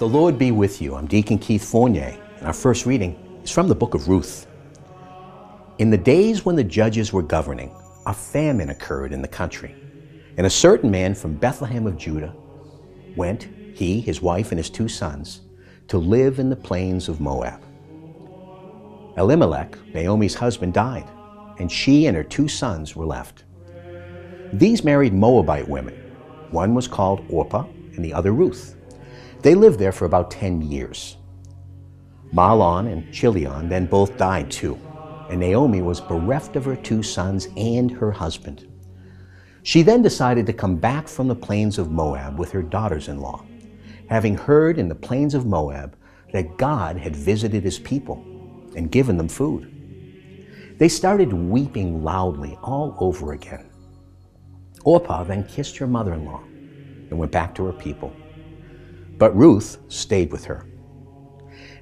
The Lord be with you. I'm Deacon Keith Fournier, and our first reading is from the book of Ruth. In the days when the judges were governing, a famine occurred in the country, and a certain man from Bethlehem of Judah went, he, his wife, and his 2 sons, to live in the Plains of Moab. Elimelech, Naomi's husband, died, and she and her 2 sons were left. These married Moabite women. One was called Orpah and the other Ruth. They lived there for about 10 years. Mahlon and Chilion then both died too, and Naomi was bereft of her 2 sons and her husband. She then decided to come back from the Plains of Moab with her daughters-in-law, having heard in the Plains of Moab that God had visited his people and given them food. They started weeping loudly all over again. Orpah then kissed her mother-in-law and went back to her people. But Ruth stayed with her.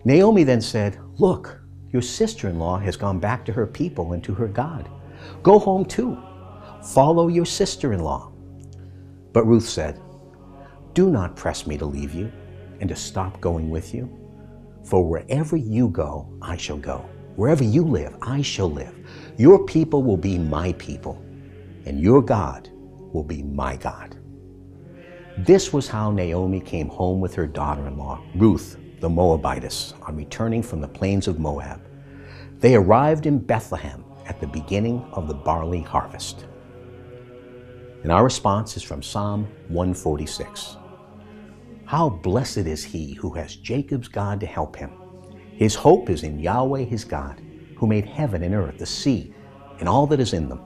Naomi then said, "Look, your sister-in-law has gone back to her people and to her God. Go home too. Follow your sister-in-law." But Ruth said, "Do not press me to leave you and to stop going with you. For wherever you go, I shall go. Wherever you live, I shall live. Your people will be my people, and your God will be my God." This was how Naomi came home with her daughter-in-law, Ruth the Moabitess, on returning from the Plains of Moab. They arrived in Bethlehem at the beginning of the barley harvest. And our response is from Psalm 146. How blessed is he who has Jacob's God to help him. His hope is in Yahweh his God, who made heaven and earth, the sea, and all that is in them.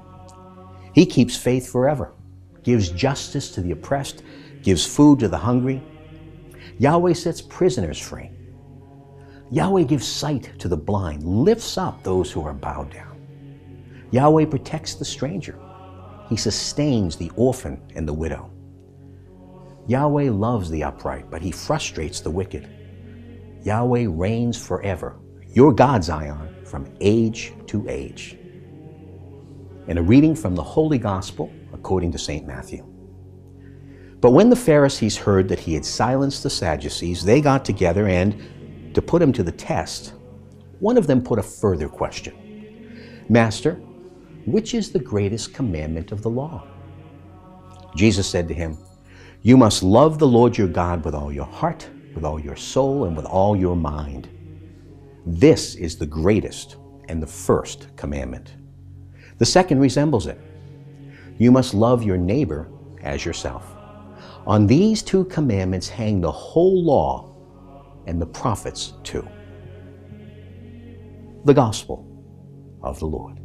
He keeps faith forever, gives justice to the oppressed, gives food to the hungry. Yahweh sets prisoners free. Yahweh gives sight to the blind, lifts up those who are bowed down. Yahweh protects the stranger. He sustains the orphan and the widow. Yahweh loves the upright, but he frustrates the wicked. Yahweh reigns forever, your God, Zion, from age to age. And a reading from the Holy Gospel according to St. Matthew. But when the Pharisees heard that he had silenced the Sadducees, they got together and, to put him to the test, one of them put a further question. "Master, which is the greatest commandment of the law?" Jesus said to him, "You must love the Lord your God with all your heart, with all your soul, and with all your mind. This is the greatest and the first commandment. The second resembles it. You must love your neighbor as yourself. On these 2 commandments hang the whole law and the prophets too." The Gospel of the Lord.